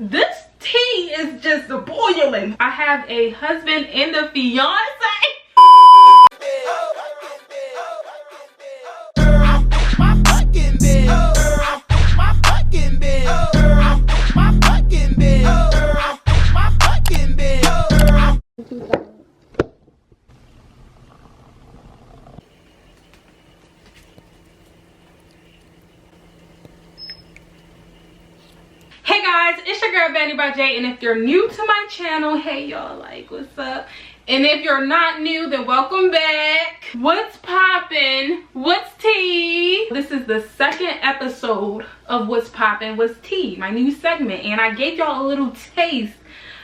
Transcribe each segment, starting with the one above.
This tea is just boiling. I have a husband and a fiance. Hey guys, it's your girl VanityByTea, and if you're new to my channel, hey y'all, like, what's up? And if you're not new, then welcome back. What's poppin'? What's tea? This is the second episode of What's Poppin', What's Tea, my new segment, and I gave y'all a little taste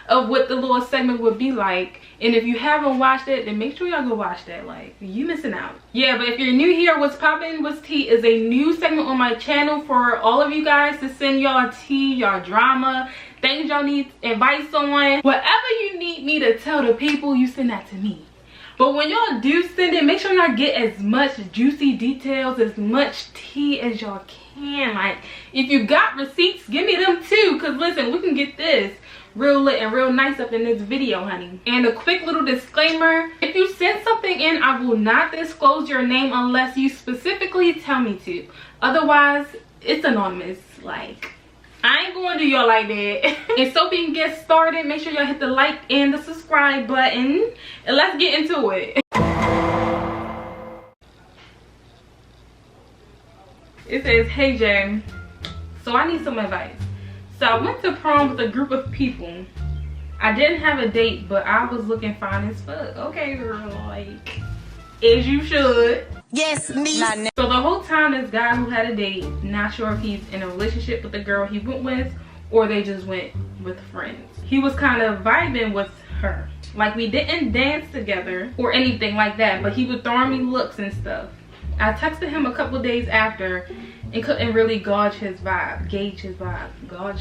of what the little segment would be like. And if you haven't watched it, then make sure y'all go watch that. Like, you missing out. Yeah, but if you're new here, What's Poppin', What's Tea is a new segment on my channel for all of you guys to send y'all tea, y'all drama, things y'all need advice on. Whatever you need me to tell the people, you send that to me. But when y'all do send it, make sure y'all get as much juicy details, as much tea as y'all can. Like, if you got receipts, give me them too. Because listen, we can get this real lit and real nice up in this video, honey. And a quick little disclaimer: if you send something in, I will not disclose your name unless you specifically tell me to. Otherwise, it's anonymous. Like, I ain't gonna do y'all like that. And so we can get started, make sure y'all hit the like and the subscribe button, and let's get into it. It says, hey Jay, so I need some advice. So I went to prom with a group of people. I didn't have a date, but I was looking fine as fuck. Okay, girl, like, as you should. Yes, me. So the whole time, this guy who had a date, not sure if he's in a relationship with the girl he went with, or they just went with friends. He was kind of vibing with her. Like, we didn't dance together or anything like that, but he would throw me looks and stuff. I texted him a couple days after and couldn't really gauge his vibe. Gauge his vibe.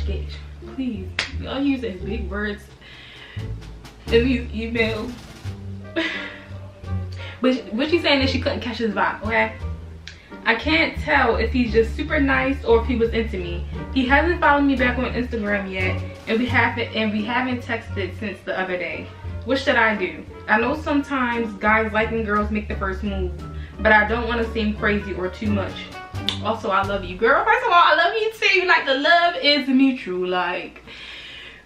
Gauge. Please. Y'all using big words in these emails. But what she's saying is she couldn't catch his vibe, okay? I can't tell if he's just super nice or if he was into me. He hasn't followed me back on Instagram yet, and we haven't texted since the other day. What should I do? I know sometimes guys liking girls make the first move, but I don't want to seem crazy or too much. Also, I love you, girl. First of all, I love you too. Like, the love is mutual. Like,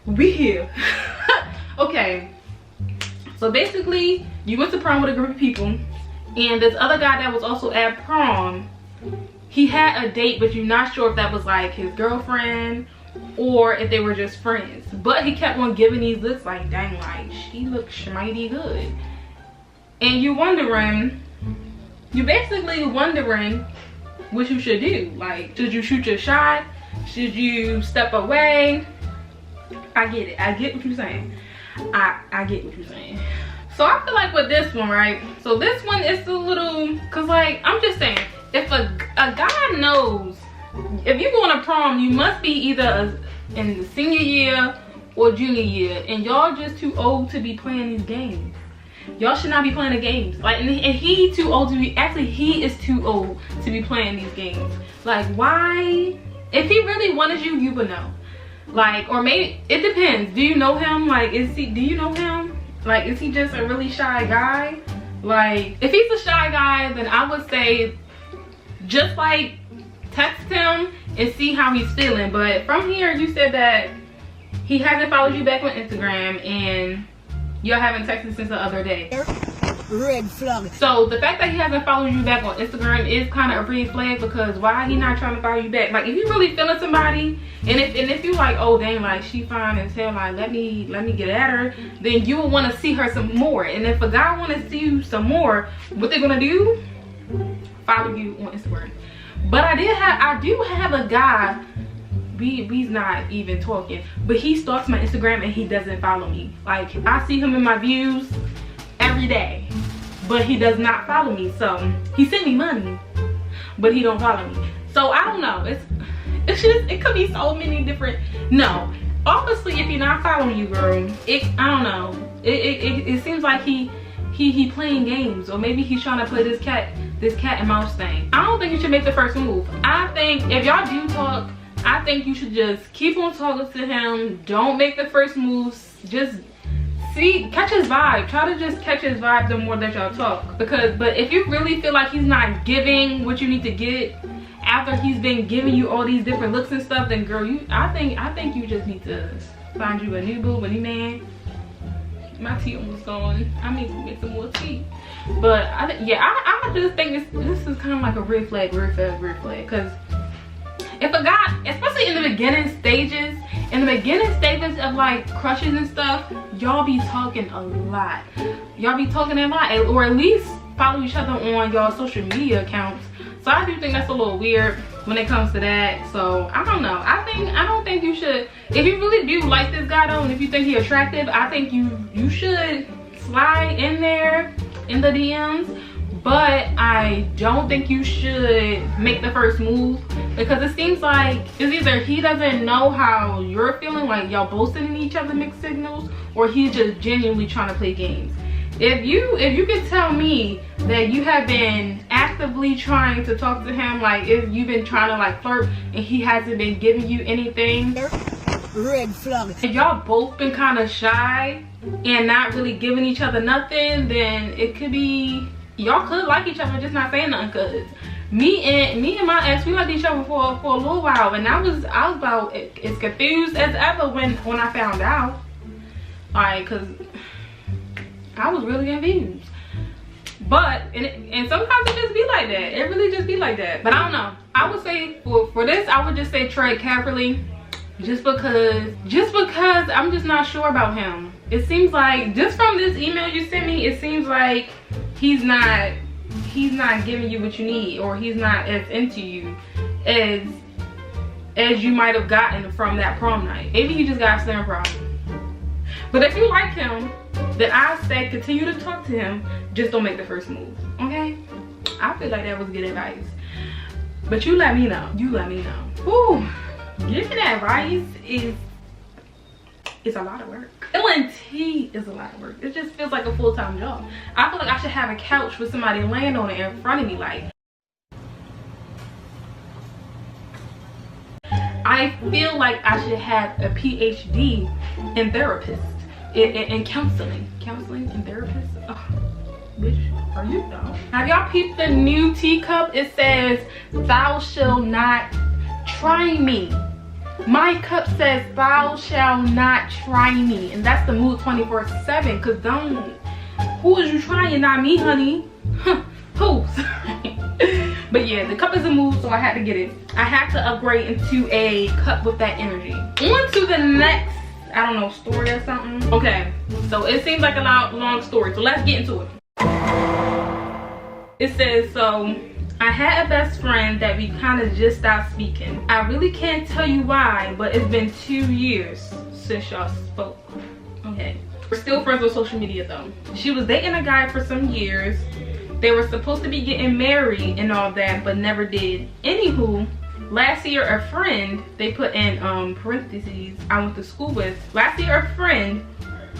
we here. Okay, so basically, you went to prom with a group of people, and this other guy that was also at prom, he had a date, but you're not sure if that was like his girlfriend or if they were just friends. But he kept on giving these looks like, dang, like, she looks mighty good. And you're basically wondering what you should do. Like, should you shoot your shot? Should you step away? I get it. I get what you're saying. I get what you're saying. So I feel like with this one, right? So this one is a little, cause like, I'm just saying, if a guy knows, if you going to prom, you must be either in the senior year or junior year, and y'all just too old to be playing these games. Y'all should not be playing the games. Like, and he too old to be, actually he is too old to be playing these games. Like, why? If he really wanted you, you would know. Like, or maybe, it depends. Do you know him? Like, do you know him? Like, is he just a really shy guy? Like, if he's a shy guy, then I would say just like text him and see how he's feeling. But from here, you said that he hasn't followed you back on Instagram and y'all haven't texted since the other day. Red flag. So the fact that he hasn't followed you back on Instagram is kind of a red flag, because why he not trying to follow you back? Like, if you really feeling somebody, and if you like, oh dang, like, she fine and tell, like, let me get at her, then you will want to see her some more. And if a guy want to see you some more, what they're gonna do? Follow you on Instagram. But I do have a guy. We's not even talking, but he stalks my Instagram and he doesn't follow me. Like, I see him in my views every day, but he does not follow me. So he sent me money, but he don't follow me. So I don't know. It's just, it could be so many different. No, obviously, if you're not following you, girl, I don't know. It seems like he playing games, or maybe he's trying to play this cat and mouse thing. I don't think you should make the first move. I think if y'all do talk, I think you should just keep on talking to him. Don't make the first moves. Just catch his vibe. Try to just catch his vibe the more that y'all talk. But if you really feel like he's not giving what you need to get after he's been giving you all these different looks and stuff, then girl, I think you just need to find you a new boo, a new man. My tea almost gone. I need to make some more tea. But I just think this is kind of like a red flag. Because if a guy, especially in the beginning stages of like crushes and stuff, y'all be talking a lot. Or at least follow each other on y'all social media accounts. So I do think that's a little weird when it comes to that. So I don't know. I don't think you should. If you really do like this guy though, and if you think he's attractive, I think you should slide in there in the DMs. But I don't think you should make the first move, because it seems like it's either he doesn't know how you're feeling, like y'all both sending each other mixed signals, or he's just genuinely trying to play games. If you could tell me that you have been actively trying to talk to him, like if you've been trying to like flirt and he hasn't been giving you anything, Red flag. if y'all both been kind of shy and not really giving each other nothing, then it could be y'all could like each other, just not saying nothing. Cause me and my ex, we liked each other for a little while, and I was about as confused as ever when I found out. Like, cause I was really confused. But and sometimes it just be like that. It really just be like that. But I don't know. I would say for this, I would just say tread carefully. Just because I'm just not sure about him. It seems like, just from this email you sent me, it seems like he's not giving you what you need, or he's not as into you as you might have gotten from that prom night. Maybe he just got a slim problem. But if you like him, then I say continue to talk to him. Just don't make the first move, okay? I feel like that was good advice. But you let me know. Ooh, giving advice is a lot of work. Spilling tea is a lot of work. It just feels like a full-time job. I feel like I should have a couch with somebody laying on it in front of me. Like, I feel like I should have a PhD in therapist, in counseling and therapist. Oh, bitch, are you dumb? Have y'all peeped the new teacup? It says, "Thou shalt not try me." My cup says, "Thou shall not try me," and that's the mood 24/7. Cause who is you trying? Not me, honey. Who? But yeah, the cup is a mood, so I had to get it. I had to upgrade into a cup with that energy. On to the next, I don't know, story or something. Okay, so it seems like a long story, so let's get into it. It says, so I had a best friend that we kind of just stopped speaking. I really can't tell you why, but it's been 2 years since y'all spoke. Okay, we're still friends on social media though. She was dating a guy for some years. They were supposed to be getting married and all that, but never did. Anywho, last year a friend, they put in parentheses, I went to school with. Last year a friend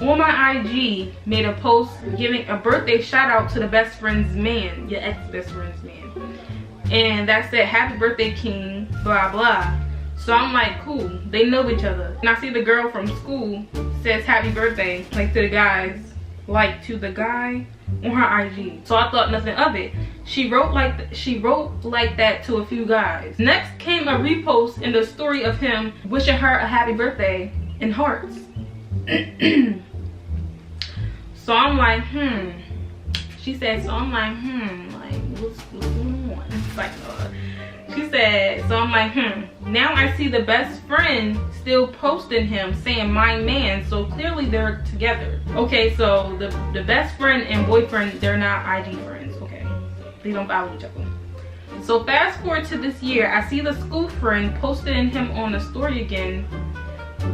on my IG made a post giving a birthday shout out to the best friend's man, your ex-best friend's man. And that said, "Happy birthday, King," blah blah. So I'm like, cool, they know each other. And I see the girl from school says happy birthday, like to the guys, like to the guy on her IG. So I thought nothing of it. She wrote like that to a few guys. Next came a repost in the story of him wishing her a happy birthday in hearts. So I'm like, she said, so I'm like, like what's going on? It's like, she said, so I'm like, now I see the best friend still posting him saying my man, so clearly they're together. Okay, so the best friend and boyfriend, they're not IG friends. Okay, they don't follow each other. So fast forward to this year, I see the school friend posting him on the story again,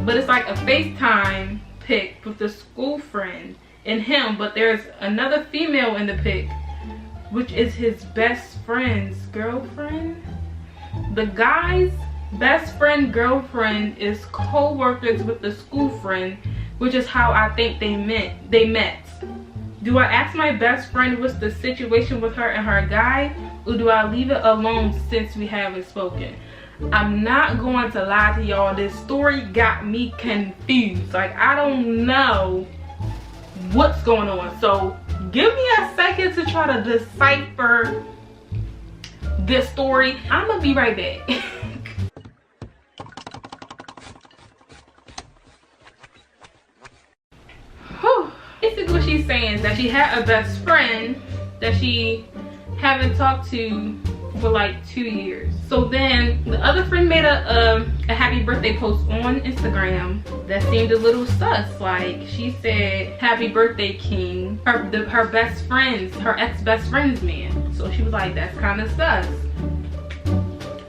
but it's like a FaceTime pic with the school friend and him, but there's another female in the pic, which is his best friend's girlfriend. The guy's best friend girlfriend is co-workers with the school friend, which is how I think they met. Do I ask my best friend what's the situation with her and her guy, or do I leave it alone since we haven't spoken? I'm not going to lie to y'all, this story got me confused. Like, I don't know what's going on. So give me a second to try to decipher this story. I'm gonna be right back. Basically what she's saying is that she had a best friend that she haven't talked to for like 2 years. So then the other friend made a happy birthday post on Instagram that seemed a little sus. Like, she said, "Happy birthday, King." Her best friend's, her ex-best friend's man. So she was like, that's kind of sus.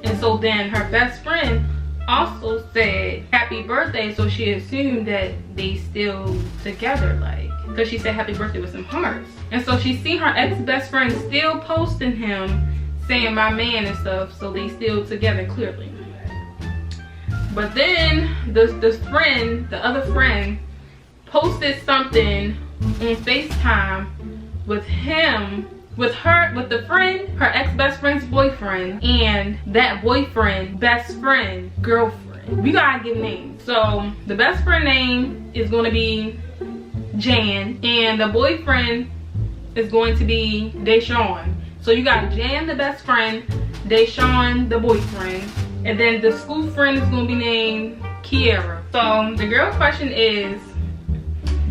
And so then her best friend also said happy birthday, so she assumed that they still together, like, because she said happy birthday with some hearts. And so she seen her ex-best friend still posting him saying my man and stuff, so they still together clearly. But then the other friend posted something on FaceTime with him, with the friend, her ex-best friend's boyfriend, and that boyfriend, best friend, girlfriend. We gotta give names. So the best friend name is gonna be Jan, and the boyfriend is going to be Deshawn. So you got Jan, the best friend, Deshawn, the boyfriend, and then the school friend is gonna be named Kiera. So the girl question is,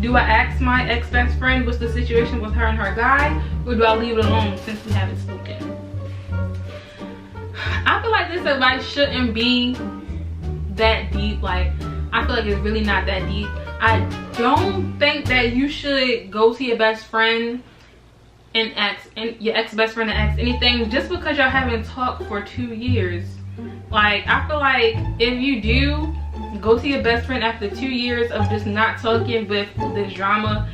do I ask my ex-best friend what's the situation with her and her guy, or do I leave it alone since we haven't spoken? I feel like this advice shouldn't be that deep. Like, I feel like it's really not that deep. I don't think that you should go to your best friend and ask, and your ex-best friend and ask anything just because y'all haven't talked for 2 years. Like, I feel like if you do go to your best friend after 2 years of just not talking with this drama,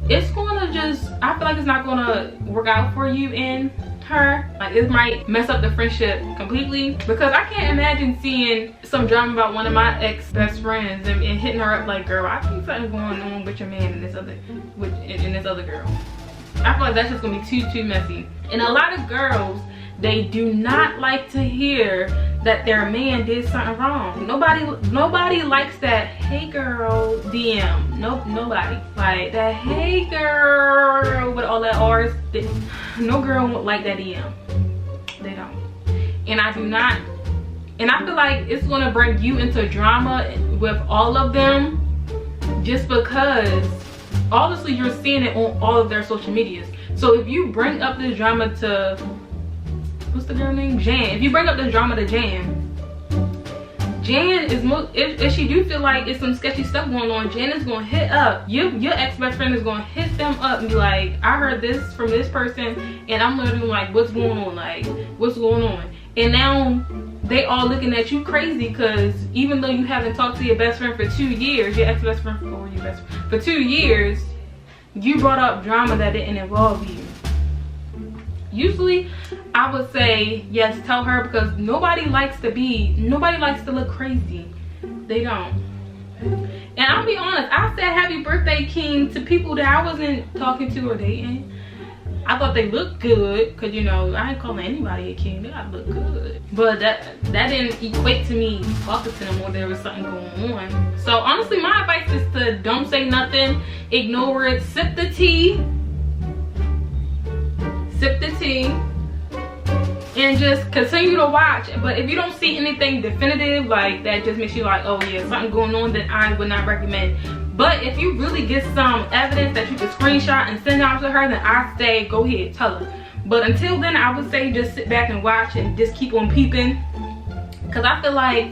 it's gonna just, I feel like it's not gonna work out for you and her. Like, it might mess up the friendship completely, because I can't imagine seeing some drama about one of my ex-best friends and hitting her up like, girl, I think something's going on with your man and this other girl. I feel like that's just gonna be too messy. And a lot of girls, they do not like to hear that their man did something wrong. Nobody likes that hey girl DM. Nobody. Like that hey girl with all that R's. No girl won't like that DM. They don't. And I do not. And I feel like it's gonna bring you into drama with all of them, just because obviously you're seeing it on all of their social medias. So if you bring up this drama to, what's the girl name? Jan. If you bring up this drama to Jan is if she do feel like it's some sketchy stuff going on, Jan is gonna hit up your ex-best friend, is gonna hit them up and be like, I heard this from this person and I'm literally like, what's going on? Like, what's going on? And now they all looking at you crazy, because even though you haven't talked to your best friend for 2 years, your ex-best friend, or your best friend for 2 years, you brought up drama that didn't involve you. Usually I would say yes, tell her, because nobody likes to look crazy. They don't. And I'll be honest, I said happy birthday, King, to people that I wasn't talking to or dating. I thought they looked good, because, you know, I ain't calling anybody a king. They gotta look good. But that didn't equate to me talking to them or there was something going on. So honestly, my advice is to don't say nothing, ignore it, sip the tea, and just continue to watch. But if you don't see anything definitive, like that just makes you like, oh yeah, something going on, then I would not recommend. But if you really get some evidence that you can screenshot and send out to her, then I say go ahead, tell her. But until then, I would say just sit back and watch and just keep on peeping, because I feel like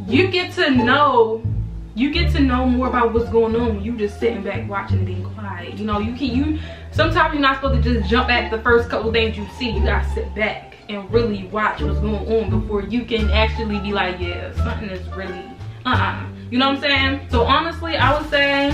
you get to know more about what's going on when you just sitting back watching and being quiet. You know, sometimes you're not supposed to just jump at the first couple things you see. You gotta sit back and really watch what's going on before you can actually be like, yeah, something is really you know what I'm saying? So honestly, I would say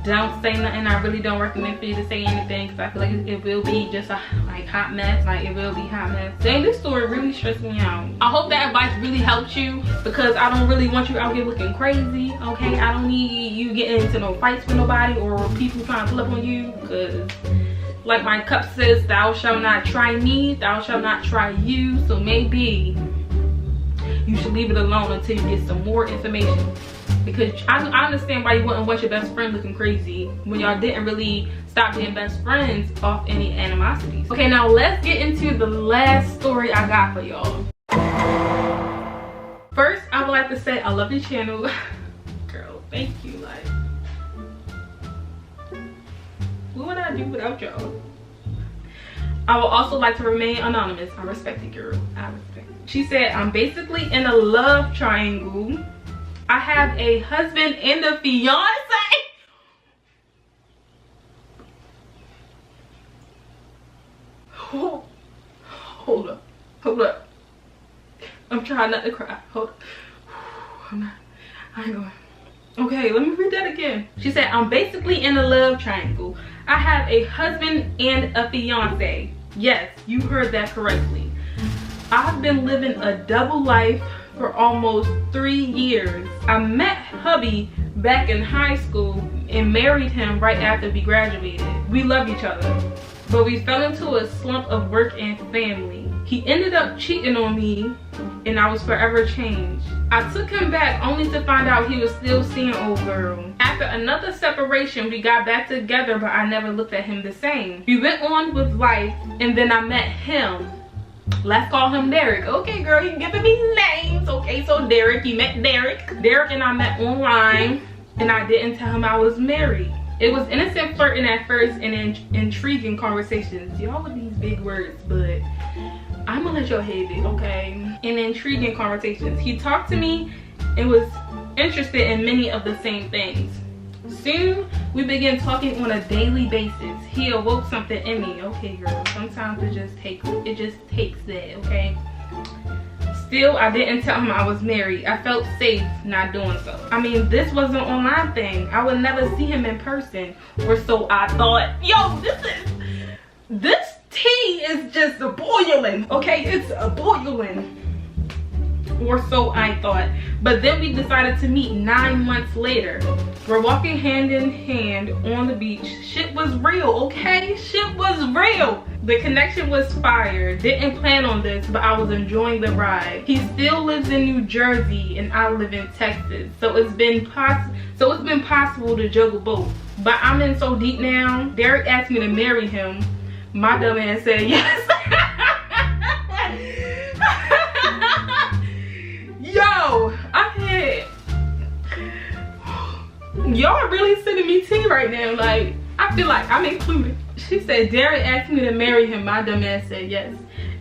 don't say nothing. I really don't recommend for you to say anything, because I feel like it will be just a hot mess. Like, it will be hot mess. Dang, this story really stressed me out. I hope that advice really helped you, because I don't really want you out here looking crazy, okay? I don't need you getting into no fights with nobody or people trying to pull up on you, because like my cup says, thou shalt not try me, thou shalt not try you. So maybe you should leave it alone until you get some more information. Because I understand why you wouldn't want your best friend looking crazy when y'all didn't really stop being best friends off any animosities. Okay, now let's get into the last story I got for y'all. First, I would like to say I love your channel. Girl, thank you. Like, what would I do without y'all? I would also like to remain anonymous. I respect it, girl. I respect it. She said, I'm basically in a love triangle. I have a husband and a fiance. Hold up. Hold up. I'm trying not to cry. Hold up. I ain't going. Okay, let me read that again. She said, I'm basically in a love triangle. I have a husband and a fiance. Yes, you heard that correctly. I've been living a double life for almost 3 years. I met hubby back in high school and married him right after we graduated. We love each other, but we fell into a slump of work and family. He ended up cheating on me and I was forever changed. I took him back only to find out he was still seeing old girl. After another separation, we got back together, but I never looked at him the same. We went on with life and then I met him. Let's call him Derek. Okay, girl, you giving me names. Okay, so Derek, you met Derek. Derek and I met online and I didn't tell him I was married. It was innocent flirting at first and intriguing conversations. Y'all with these big words, but I'm gonna let y'all have it, okay? In intriguing conversations. He talked to me and was interested in many of the same things. Soon, we began talking on a daily basis. He awoke something in me. Okay, girl, sometimes it just takes that, okay? Still, I didn't tell him I was married. I felt safe not doing so. I mean, this was an online thing. I would never see him in person, or so I thought. Yo, this tea is just boiling, okay? It's boiling. Or so I thought. But then we decided to meet 9 months later. We're walking hand in hand on the beach. Shit was real, okay? Shit was real. The connection was fire. Didn't plan on this, but I was enjoying the ride. He still lives in New Jersey and I live in Texas. So it's been possible to juggle both. But I'm in so deep now. Derek asked me to marry him. My dumb ass said yes. Yo, y'all really sending me tea right now. Like, I feel like I'm included. She said Derek asked me to marry him. My dumb ass said yes.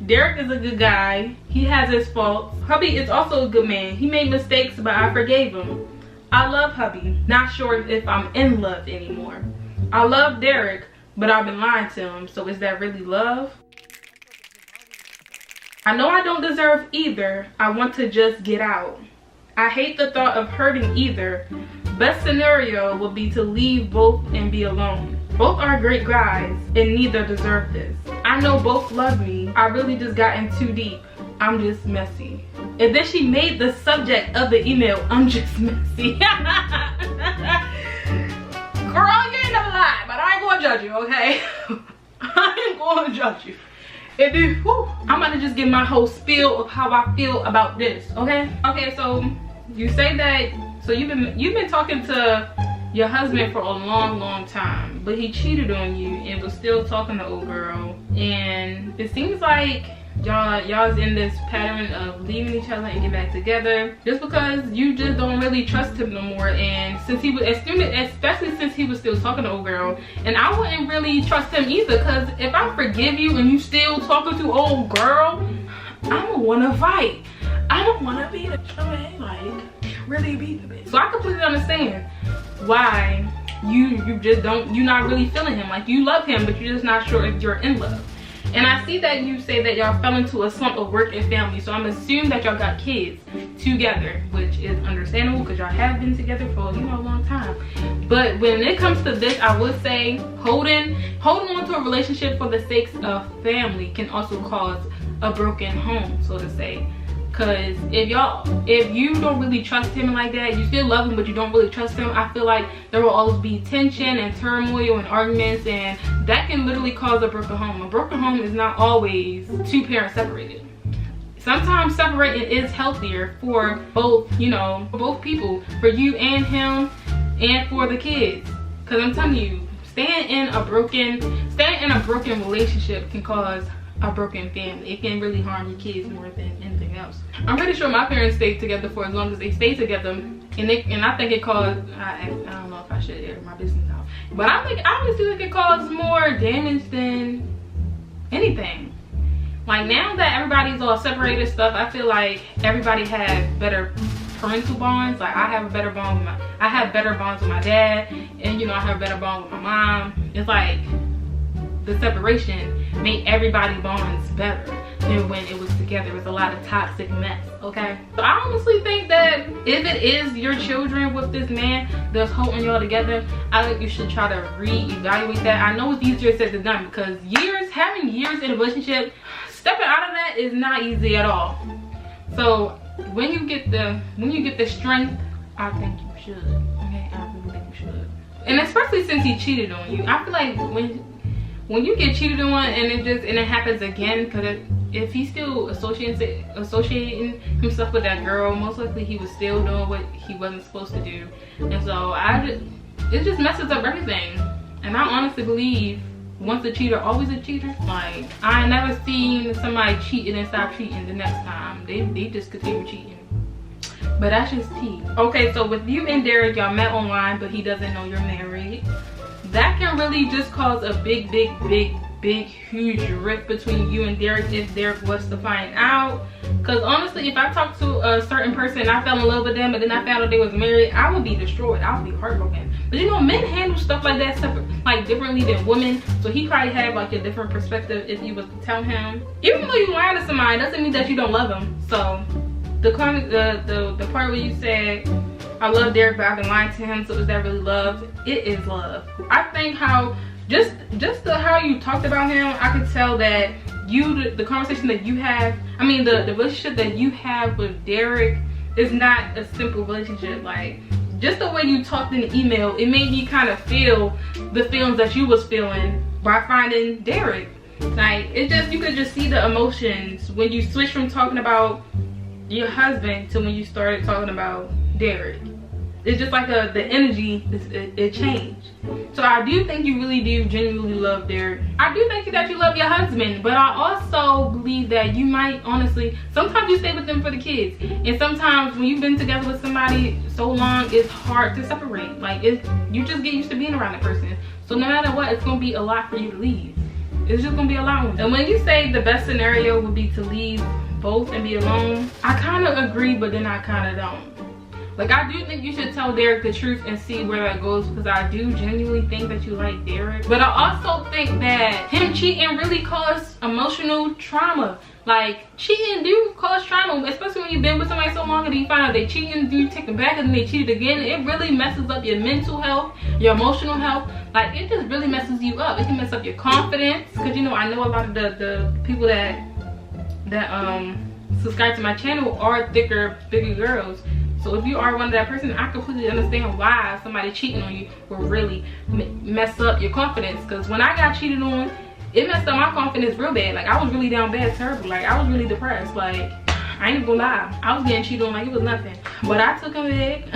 Derek is a good guy. He has his faults. Hubby is also a good man. He made mistakes, but I forgave him. I love hubby. Not sure if I'm in love anymore. I love Derek, but I've been lying to him. So is that really love? I know I don't deserve either. I want to just get out. I hate the thought of hurting either. Best scenario would be to leave both and be alone. Both are great guys and neither deserve this. I know both love me. I really just gotten too deep. I'm just messy. And then she made the subject of the email, I'm just messy. Girl, you ain't never lied, but I ain't gonna judge you, okay? I ain't gonna judge you. And then, whew, I'm about to just give my whole spiel of how I feel about this, okay? Okay, so you say that, so you've been talking to your husband for a long time, but he cheated on you and was still talking to old girl. And it seems like y'all's in this pattern of leaving each other and get back together just because you just don't really trust him no more. And since he was, especially since he was still talking to old girl, and I wouldn't really trust him either, because if I forgive you and you still talking to old girl, I don't want to fight. I don't want to be the like really be the bitch. So I completely understand why you're not really feeling him. Like, you love him, but you're just not sure if you're in love. And I see that you say that y'all fell into a slump of work and family, so I'm assuming that y'all got kids together, which is understandable because y'all have been together for, you know, a long time. But when it comes to this, I would say holding on to a relationship for the sake of family can also cause a broken home, so to say. Because if you don't really trust him like that, you still love him but you don't really trust him, I feel like there will always be tension and turmoil and arguments, and that can literally cause a broken home. A broken home is not always two parents separated. sometimes separating is healthier for both, you know, for both people, for you and him and for the kids. Because I'm telling you, staying in a broken relationship can cause a broken family. It can really harm your kids more than anything else. I'm pretty sure my parents stayed together for as long as they stayed together, and I think it caused, I don't know if I should air my business out, but I honestly think it caused more damage than anything. Like, now that everybody's all separated stuff, I feel like everybody has better parental bonds. Like, I have a better bond with I have better bonds with my dad, and you know, I have a better bond with my mom. It's like the separation made everybody bonds better than when it was together. It was a lot of toxic mess, okay? So I honestly think that if it is your children with this man that's holding y'all together, I think you should try to reevaluate that. I know it's easier said than done, because having years in a relationship, stepping out of that is not easy at all. So when you get the strength, I think you should. Okay, I really think you should. And especially since he cheated on you, I feel like when you get cheated on and it happens again, because if he's still associating himself with that girl, most likely he was still doing what he wasn't supposed to do. And so it just messes up everything. And I honestly believe once a cheater, always a cheater. Like, I never seen somebody cheating and stop cheating the next time. They just continue cheating. But that's just tea. Okay, so with you and Derek, y'all met online, but he doesn't know you're married. That can really just cause a big, huge rift between you and Derek if Derek was to find out. Because honestly, if I talked to a certain person and I fell in love with them and then I found out they was married, I would be destroyed. I would be heartbroken. But you know, men handle stuff like that differently than women. So he probably had like a different perspective if you was to tell him. Even though you lie to somebody, doesn't mean that you don't love him. So the part where you said, I love Derek, but I've been lying to him, so is that really love? It is love. I think how how you talked about him, I could tell that the conversation that you have, I mean the relationship that you have with Derek is not a simple relationship. Like, just the way you talked in the email, it made me kind of feel the feelings that you was feeling by finding Derek. Like, you could just see the emotions when you switch from talking about your husband to when you started talking about Derek. It's just like the energy, it changed. So I do think you really do genuinely love Derek. I do think that you love your husband, but I also believe that you might honestly, sometimes you stay with them for the kids, and sometimes when you've been together with somebody so long, it's hard to separate. Like, you just get used to being around that person. So no matter what, it's gonna be a lot for you to leave. It's just gonna be a lot. And when you say the best scenario would be to leave both and be alone, I kind of agree, but then I kind of don't. Like, I do think you should tell Derek the truth and see where that goes, because I do genuinely think that you like Derek. But I also think that him cheating really caused emotional trauma. Like, cheating do cause trauma, especially when you've been with somebody so long and you find out they cheating, you take them back and then they cheated again. It really messes up your mental health, your emotional health. Like, it just really messes you up. It can mess up your confidence, because you know, I know a lot of the people that subscribe to my channel are thicker, bigger girls. So if you are one of that person, I completely understand why somebody cheating on you will really mess up your confidence. Because when I got cheated on, it messed up my confidence real bad. Like, I was really down bad, terrible. Like, I was really depressed. Like, I ain't gonna lie, I was getting cheated on like it was nothing. But I took him back,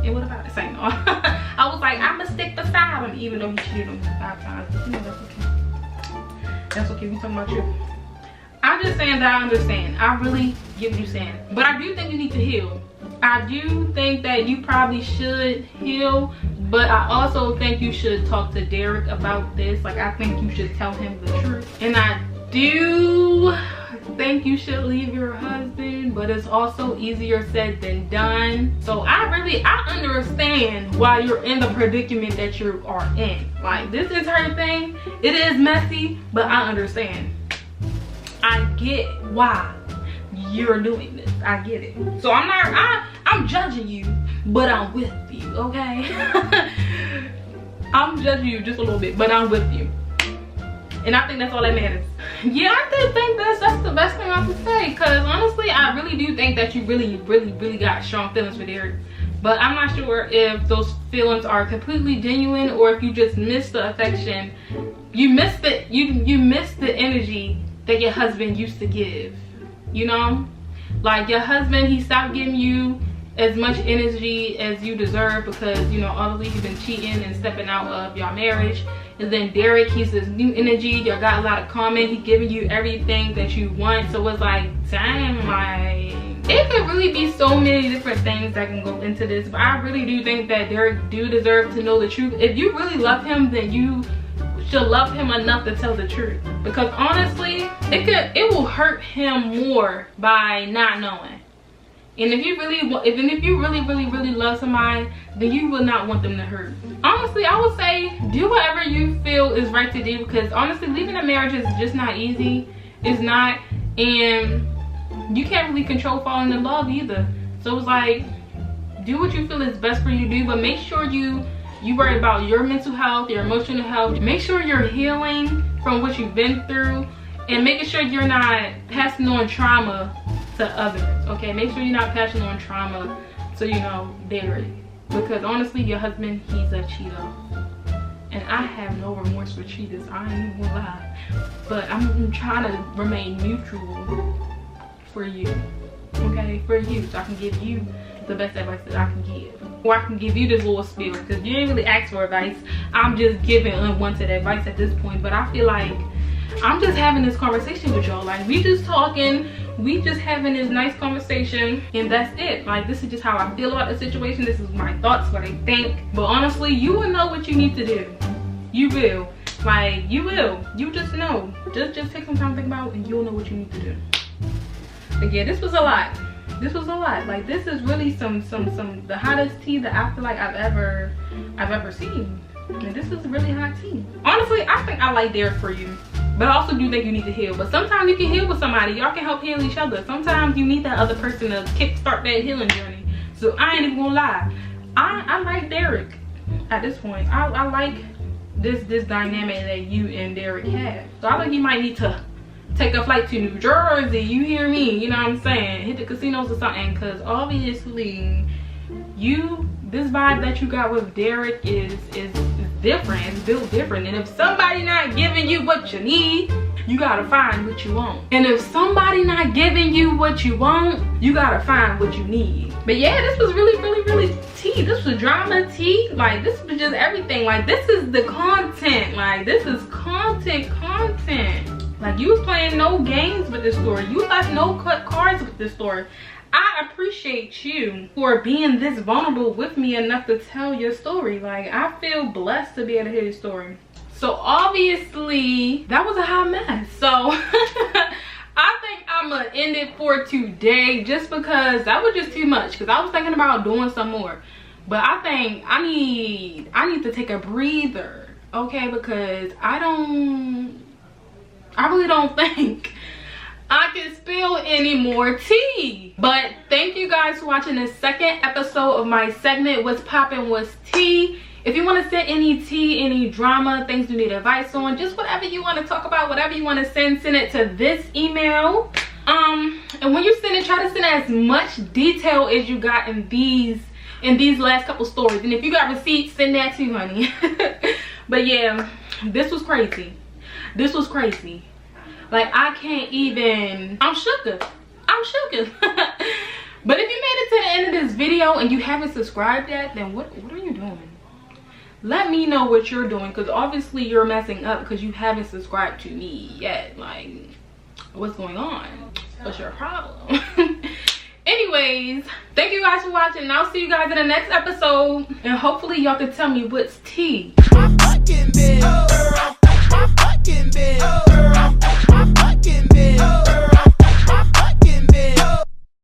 and what about it? Say no. I was like, I'ma stick beside him, even though he cheated on me 5 times. But you know, that's okay. That's okay. We talking about you. I'm just saying that I understand. I really get what you're saying. But I do think you need to heal. I do think that you probably should heal, but I also think you should talk to Derek about this. Like, I think you should tell him the truth. And I do think you should leave your husband, but it's also easier said than done. So I understand why you're in the predicament that you are in. Like, this is her thing. It is messy, but I understand. I get why you're doing this. I get it. So I'm judging you, but I'm with you, okay? I'm judging you just a little bit, but I'm with you. And I think that's all that matters. Yeah, I do think that's the best thing I have to say, because honestly, I really do think that you really got strong feelings for Derek. But I'm not sure if those feelings are completely genuine, or if you just miss the affection. You miss the energy that your husband used to give. you know? Like, your husband, he stopped giving you as much energy as you deserve because, you know, obviously he's been cheating and stepping out of your marriage. And then Derek, he's this new energy. You got a lot of comment. He's giving you everything that you want. So it's like, dang, like, it could really be so many different things that can go into this. But I really do think that Derek do deserve to know the truth. If you really love him, then you should love him enough to tell the truth. Because honestly, it will hurt him more by not knowing. And if you really love somebody, then you will not want them to hurt. Honestly, I would say do whatever you feel is right to do, because honestly, leaving a marriage is just not easy. It's not, and you can't really control falling in love either. So it's like, do what you feel is best for you to do, but make sure you worry about your mental health, your emotional health. Make sure you're healing from what you've been through, and making sure you're not passing on trauma to others, okay? Make sure you're not passing on trauma to, you know, Derek. Because honestly, your husband, he's a cheater. And I have no remorse for cheaters, I ain't even gonna lie. But I'm trying to remain neutral for you, okay? For you, so I can give you the best advice that I can give. Or I can give you this little spiel, because you didn't really ask for advice. I'm just giving unwanted advice at this point. But I feel like I'm just having this conversation with y'all. Like, we just talking, we just having this nice conversation, and that's it. Like, this is just how I feel about the situation. This is my thoughts, what I think. But honestly, you will know what you need to do. You will. Like, you will. You just know. Just take some time to think about it, and you'll know what you need to do. But yeah, this was a lot. This was a lot. Like, this is really the hottest tea that I feel like I've ever seen. And this is really hot tea. Honestly, I think I like Derek for you. But I also do think you need to heal. But sometimes you can heal with somebody. Y'all can help heal each other. Sometimes you need that other person to kickstart that healing journey. So I ain't even gonna lie. I like Derek at this point. I like this dynamic that you and Derek have. So I think you might need to take a flight to New Jersey. You hear me? You know what I'm saying? Hit the casinos or something. Because obviously, this vibe that you got with Derek is different. It's built different. And if somebody not giving you what you need, you gotta find what you want. And if somebody not giving you what you want, you gotta find what you need. But yeah, this was really tea. This was drama tea. Like, this was just everything. Like, this is the content. Like, this is content. Like, you was playing no games with this story. You left no cut cards with this story. I appreciate you for being this vulnerable with me enough to tell your story. Like, I feel blessed to be able to hear your story. So obviously, that was a hot mess. So I think I'm gonna end it for today, just because that was just too much. Because I was thinking about doing some more, but I think I need to take a breather, okay? Because I really don't think I can spill any more tea. But thank you guys for watching this second episode of my segment, What's Poppin' What's Tea. If you want to send any tea, any drama, things you need advice on, just whatever you want to talk about, whatever you want to send it to this email. And when you send it, try to send as much detail as you got in these last couple stories. And if you got receipts, send that too, honey. But yeah, this was crazy. This was crazy. Like, I can't even, I'm shook. But if you made it to the end of this video and you haven't subscribed yet, then what are you doing? Let me know what you're doing, because obviously you're messing up because you haven't subscribed to me yet. Like, what's going on? What's your problem? Anyways, thank you guys for watching, and I'll see you guys in the next episode, and hopefully y'all can tell me what's tea.